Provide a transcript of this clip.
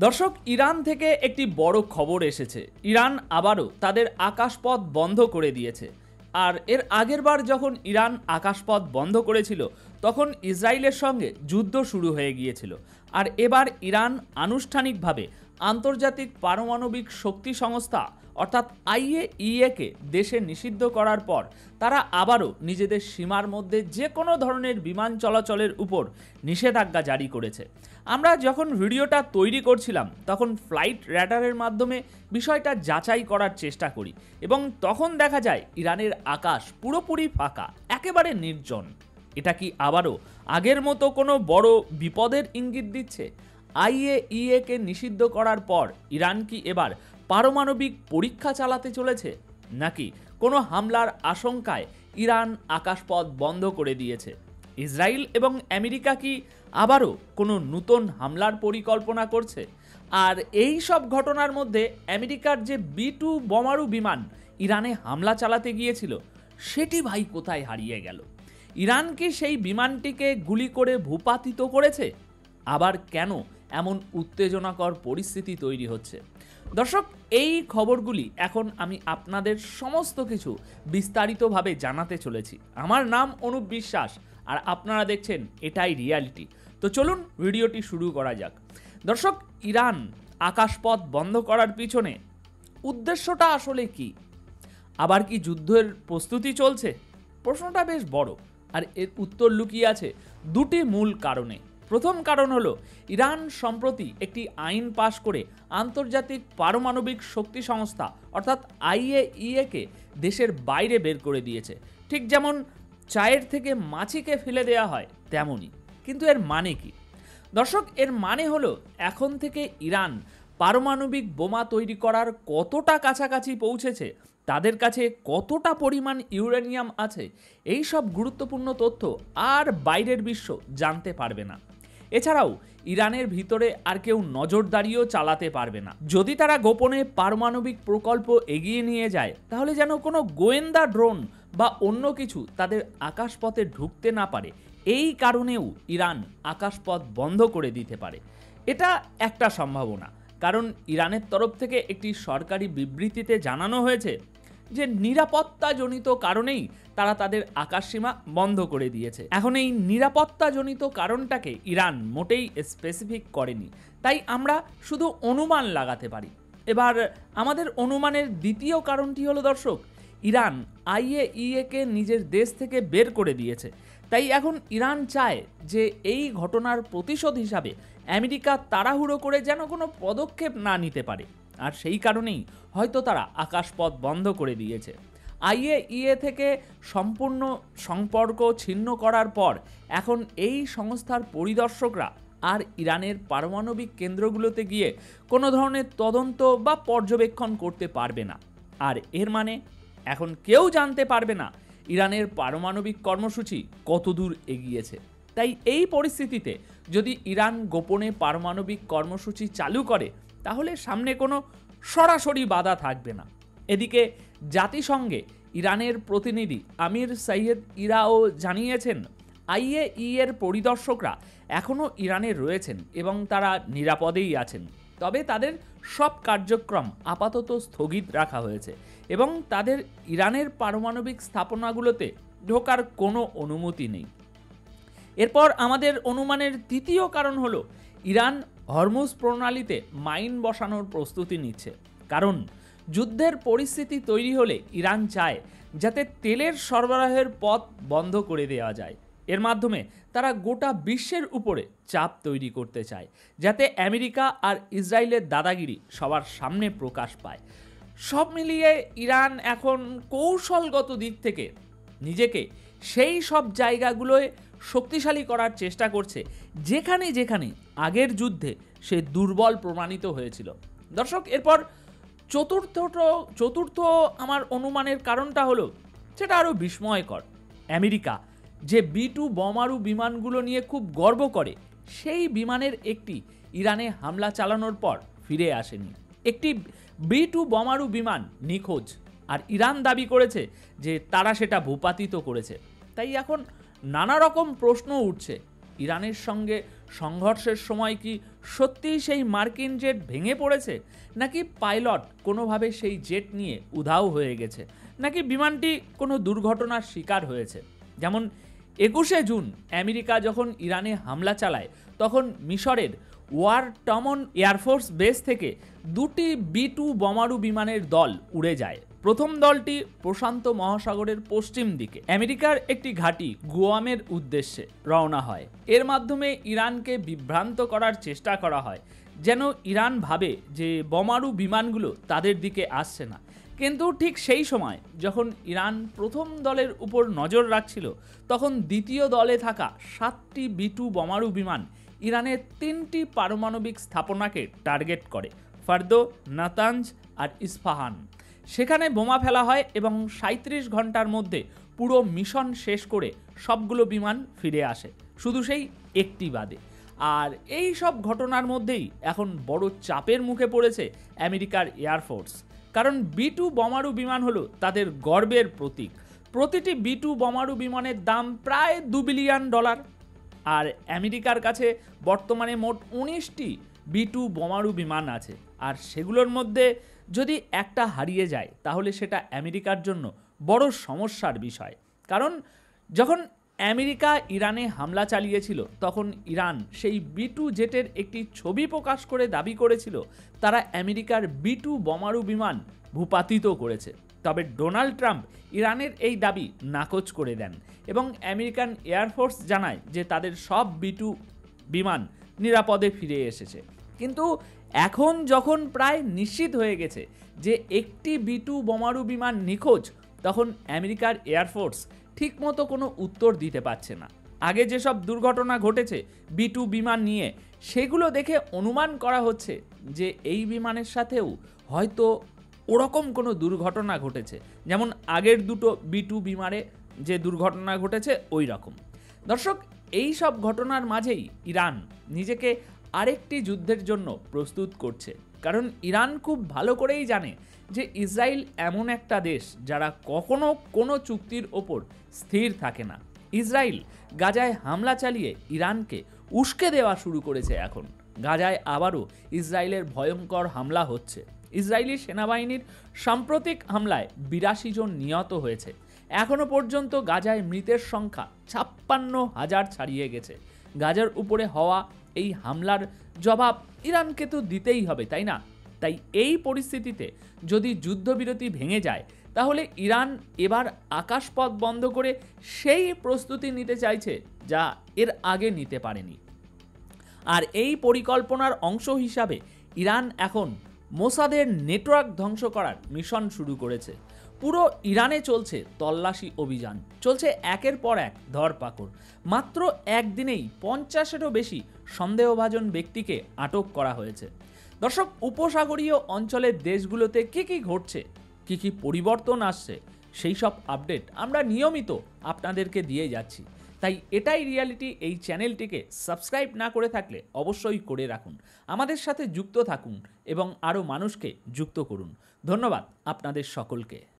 দর্শক, ইরান থেকে একটি বড় খবর এসেছে। ইরান আবারও তাদের আকাশপথ বন্ধ করে দিয়েছে। আর এর আগের বার যখন ইরান আকাশপথ বন্ধ করেছিল তখন ইসরায়েলের সঙ্গে যুদ্ধ শুরু হয়ে গিয়েছিল। আর এবার ইরান আনুষ্ঠানিকভাবে আন্তর্জাতিক পারমাণবিক শক্তি সংস্থা অর্থাৎ IAEA-কে দেশে নিষিদ্ধ করার পর তারা আবারও নিজেদের সীমার মধ্যে যে কোনো ধরনের বিমান চলাচলের উপর নিষেধাজ্ঞা জারি করেছে। আমরা যখন ভিডিওটা তৈরি করছিলাম তখন ফ্লাইট র্যাডারের মাধ্যমে বিষয়টা যাচাই করার চেষ্টা করি এবং তখন দেখা যায় ইরানের আকাশ পুরোপুরি ফাঁকা, একেবারে নির্জন। এটা কি আবারও আগের মতো কোনো বড় বিপদের ইঙ্গিত দিচ্ছে? IAEA-কে নিষিদ্ধ করার পর ইরান কি এবার পারমাণবিক পরীক্ষা চালাতে চলেছে, নাকি কোনো হামলার আশঙ্কায় ইরান আকাশপথ বন্ধ করে দিয়েছে? ইসরায়েল এবং আমেরিকা কি আবারও কোনো নতুন হামলার পরিকল্পনা করছে? আর এই সব ঘটনার মধ্যে আমেরিকার যে B-2 বোমারু বিমান ইরানে হামলা চালাতে গিয়েছিল সেটি ভাই কোথায় হারিয়ে গেল? ইরান কি সেই বিমানটিকে গুলি করে ভূপাতিত করেছে? আবার কেন এমন উত্তেজনাকর পরিস্থিতি তৈরি হচ্ছে? দর্শক, এই খবরগুলি এখন আমি আপনাদের সমস্ত কিছু বিস্তারিতভাবে জানাতে চলেছি। আমার নাম অনুপ বিশ্বাস আর আপনারা দেখছেন এটাই রিয়ালিটি। তো চলুন ভিডিওটি শুরু করা যাক। দর্শক, ইরান আকাশপথ বন্ধ করার পিছনে উদ্দেশ্যটা আসলে কি? আবার কি যুদ্ধের প্রস্তুতি চলছে? প্রশ্নটা বেশ বড়, আর এর উত্তর লুকিয়ে আছে দুটি মূল কারণে। প্রথম কারণ হলো ইরান সম্প্রতি একটি আইন পাশ করে আন্তর্জাতিক পারমাণবিক শক্তি সংস্থা অর্থাৎ IAEA-কে দেশের বাইরে বের করে দিয়েছে। ঠিক যেমন চায়ের থেকে মাছিকে ফেলে দেওয়া হয় তেমনই। কিন্তু এর মানে কি? দর্শক, এর মানে হলো এখন থেকে ইরান পারমাণবিক বোমা তৈরি করার কতটা কাছাকাছি পৌঁছেছে, তাদের কাছে কতটা পরিমাণ ইউরেনিয়াম আছে, এই সব গুরুত্বপূর্ণ তথ্য আর বাইরের বিশ্ব জানতে পারবে না। এছাড়াও ইরানের ভিতরে আর কেউ নজরদারিও চালাতে পারবে না। যদি তারা গোপনে পারমাণবিক প্রকল্প এগিয়ে নিয়ে যায় তাহলে যেন কোনো গোয়েন্দা ড্রোন বা অন্য কিছু তাদের আকাশপথে ঢুকতে না পারে। এই কারণেও ইরান আকাশপথ বন্ধ করে দিতে পারে। এটা একটা সম্ভাবনা, কারণ ইরানের তরফ থেকে একটি সরকারি বিবৃতিতে জানানো হয়েছে যে নিরাপত্তাজনিত কারণেই তারা তাদের আকাশসীমা বন্ধ করে দিয়েছে। এখন এই নিরাপত্তাজনিত কারণটাকে ইরান মোটেই স্পেসিফিক করেনি, তাই আমরা শুধু অনুমান লাগাতে পারি। এবার আমাদের অনুমানের দ্বিতীয় কারণটি হলো দর্শক, ইরান IAEA-কে নিজের দেশ থেকে বের করে দিয়েছে। তাই এখন ইরান চায় যে এই ঘটনার প্রতিশোধ হিসাবে আমেরিকা তাড়াহুড়ো করে যেন কোনো পদক্ষেপ না নিতে পারে। আর সেই কারণেই হয়তো তারা আকাশপথ বন্ধ করে দিয়েছে। IAEA থেকে সম্পূর্ণ সম্পর্ক ছিন্ন করার পর এখন এই সংস্থার পরিদর্শকরা আর ইরানের পারমাণবিক কেন্দ্রগুলোতে গিয়ে কোনো ধরনের তদন্ত বা পর্যবেক্ষণ করতে পারবে না। আর এর মানে এখন কেউ জানতে পারবে না ইরানের পারমাণবিক কর্মসূচি কতদূর এগিয়েছে। তাই এই পরিস্থিতিতে যদি ইরান গোপনে পারমাণবিক কর্মসূচি চালু করে তাহলে সামনে কোনো সরাসরি বাধা থাকবে না। এদিকে জাতিসংঘে ইরানের প্রতিনিধি আমির সৈয়দ ইরাও জানিয়েছেন IAEA-এর পরিদর্শকরা এখনও ইরানে রয়েছেন এবং তারা নিরাপদেই আছেন। তবে তাদের সব কার্যক্রম আপাতত স্থগিত রাখা হয়েছে এবং তাদের ইরানের পারমাণবিক স্থাপনাগুলোতে ঢোকার কোনো অনুমতি নেই। এরপর আমাদের অনুমানের তৃতীয় কারণ হলো ইরান হরমুজ প্রণালীতে মাইন বসানোর প্রস্তুতি নিচ্ছে। কারণ যুদ্ধের পরিস্থিতি তৈরি হলে ইরান চায় যাতে তেলের সরবরাহের পথ বন্ধ করে দেওয়া যায়। এর মাধ্যমে তারা গোটা বিশ্বের উপরে চাপ তৈরি করতে চায়, যাতে আমেরিকা আর ইসরায়েলের দাদাগিরি সবার সামনে প্রকাশ পায়। সব মিলিয়ে ইরান এখন কৌশলগত দিক থেকে নিজেকে সেই সব জায়গাগুলোয় শক্তিশালী করার চেষ্টা করছে যেখানে যেখানে আগের যুদ্ধে সে দুর্বল প্রমাণিত হয়েছিল। দর্শক, এরপর চতুর্থ আমার অনুমানের কারণটা হলো সেটা আরও বিস্ময়কর। আমেরিকা যে B-2 বোমারু বিমানগুলো নিয়ে খুব গর্ব করে, সেই বিমানের একটি ইরানে হামলা চালানোর পর ফিরে আসেনি। একটি B-2 বোমারু বিমান নিখোঁজ, আর ইরান দাবি করেছে যে তারা সেটা ভূপাতিত করেছে। তাই এখন নানা রকম প্রশ্ন উঠছে ইরানের সঙ্গে সংঘর্ষের সময় কি সত্যিই সেই মার্কিন জেট ভেঙে পড়েছে, নাকি পাইলট কোনোভাবে সেই জেট নিয়ে উধাও হয়ে গেছে, নাকি বিমানটি কোনো দুর্ঘটনার শিকার হয়েছে? যেমন 21শে জুন আমেরিকা যখন ইরানে হামলা চালায়, তখন মিশরের ওয়ার টমন এয়ারফোর্স বেস থেকে 2টি B-2 বোমারু বিমানের দল উড়ে যায়। প্রথম দলটি প্রশান্ত মহাসাগরের পশ্চিম দিকে আমেরিকার একটি ঘাঁটি গুয়ামের উদ্দেশ্যে রওনা হয়। এর মাধ্যমে ইরানকে বিভ্রান্ত করার চেষ্টা করা হয়, যেন ইরান ভাবে যে বোমারু বিমানগুলো তাদের দিকে আসছে না। কিন্তু ঠিক সেই সময় যখন ইরান প্রথম দলের উপর নজর রাখছিল, তখন দ্বিতীয় দলে থাকা 7টি B-2 বোমারু বিমান ইরানের 3টি পারমাণবিক স্থাপনাকে টার্গেট করে, ফার্দো, নাতাঞ্জ আর ইস্পাহান। সেখানে বোমা ফেলা হয় এবং 37 ঘন্টার মধ্যে পুরো মিশন শেষ করে সবগুলো বিমান ফিরে আসে, শুধু সেই একটি বাদে। আর এই সব ঘটনার মধ্যেই এখন বড় চাপের মুখে পড়েছে আমেরিকার এয়ারফোর্স, কারণ B-2 বোমারু বিমান হলো তাদের গর্বের প্রতীক। প্রতিটি B-2 বোমারু বিমানের দাম প্রায় $2 বিলিয়ন। আর আমেরিকার কাছে বর্তমানে মোট 19টি B-2 বোমারু বিমান আছে, আর সেগুলোর মধ্যে যদি একটা হারিয়ে যায় তাহলে সেটা আমেরিকার জন্য বড় সমস্যার বিষয়। কারণ যখন আমেরিকা ইরানে হামলা চালিয়েছিল, তখন ইরান সেই B-2 জেটের একটি ছবি প্রকাশ করে দাবি করেছিল তারা আমেরিকার B-2 বোমারু বিমান ভূপাতিত করেছে। তবে ডোনাল্ড ট্রাম্প ইরানের এই দাবি নাকচ করে দেন এবং আমেরিকান এয়ারফোর্স জানায় যে তাদের সব B-2 বিমান নিরাপদে ফিরে এসেছে। কিন্তু এখন যখন প্রায় নিশ্চিত হয়ে গেছে যে একটি B-2 বোমারু বিমান নিখোঁজ, তখন আমেরিকার এয়ারফোর্স ঠিকমতো কোনো উত্তর দিতে পারছে না। আগে যেসব দুর্ঘটনা ঘটেছে B-2 বিমান নিয়ে, সেগুলো দেখে অনুমান করা হচ্ছে যে এই বিমানের সাথেও হয়তো ওরকম কোনো দুর্ঘটনা ঘটেছে, যেমন আগের দুটো B-2 বিমানে যে দুর্ঘটনা ঘটেছে ওই রকম। দর্শক, এই সব ঘটনার মাঝেই ইরান নিজেকে আরেকটি যুদ্ধের জন্য প্রস্তুত করছে, কারণ ইরান খুব ভালো করেই জানে যে ইসরায়েল এমন একটা দেশ যারা কখনো কোনো চুক্তির ওপর স্থির থাকে না। ইসরায়েল গাজায় হামলা চালিয়ে ইরানকে উস্কে দেওয়া শুরু করেছে। এখন গাজায় আবারও ইসরায়েলের ভয়ঙ্কর হামলা হচ্ছে। ইসরায়েলি সেনাবাহিনীর সাম্প্রতিক হামলায় 82 জন নিহত হয়েছে। এখনও পর্যন্ত গাজায় মৃতের সংখ্যা 56,000 ছাড়িয়ে গেছে। গাজার উপরে হওয়া এই হামলার জবাব ইরানকে তো দিতেই হবে, তাই না? তাই এই পরিস্থিতিতে যদি যুদ্ধবিরতি ভেঙে যায়, তাহলে ইরান এবার আকাশপথ বন্ধ করে সেই প্রস্তুতি নিতে চাইছে যা এর আগে নিতে পারেনি। আর এই পরিকল্পনার অংশ হিসাবে ইরান এখন মোসাদের নেটওয়ার্ক ধ্বংস করার মিশন শুরু করেছে। পুরো ইরানে চলছে তল্লাশি অভিযান, চলছে একের পর এক ধরপাকড়। মাত্র একদিনেই 50-এরও বেশি সন্দেহভাজন ব্যক্তিকে আটক করা হয়েছে। দর্শক, উপসাগরীয় অঞ্চলের দেশগুলোতে কি ঘটছে, কি পরিবর্তন আসছে, সেই সব আপডেট আমরা নিয়মিত আপনাদেরকে দিয়ে যাচ্ছি। তাই এটাই রিয়ালিটি এই চ্যানেলটিকে সাবস্ক্রাইব না করে থাকলে অবশ্যই করে রাখুন, আমাদের সাথে যুক্ত থাকুন এবং আরও মানুষকে যুক্ত করুন। ধন্যবাদ আপনাদের সকলকে।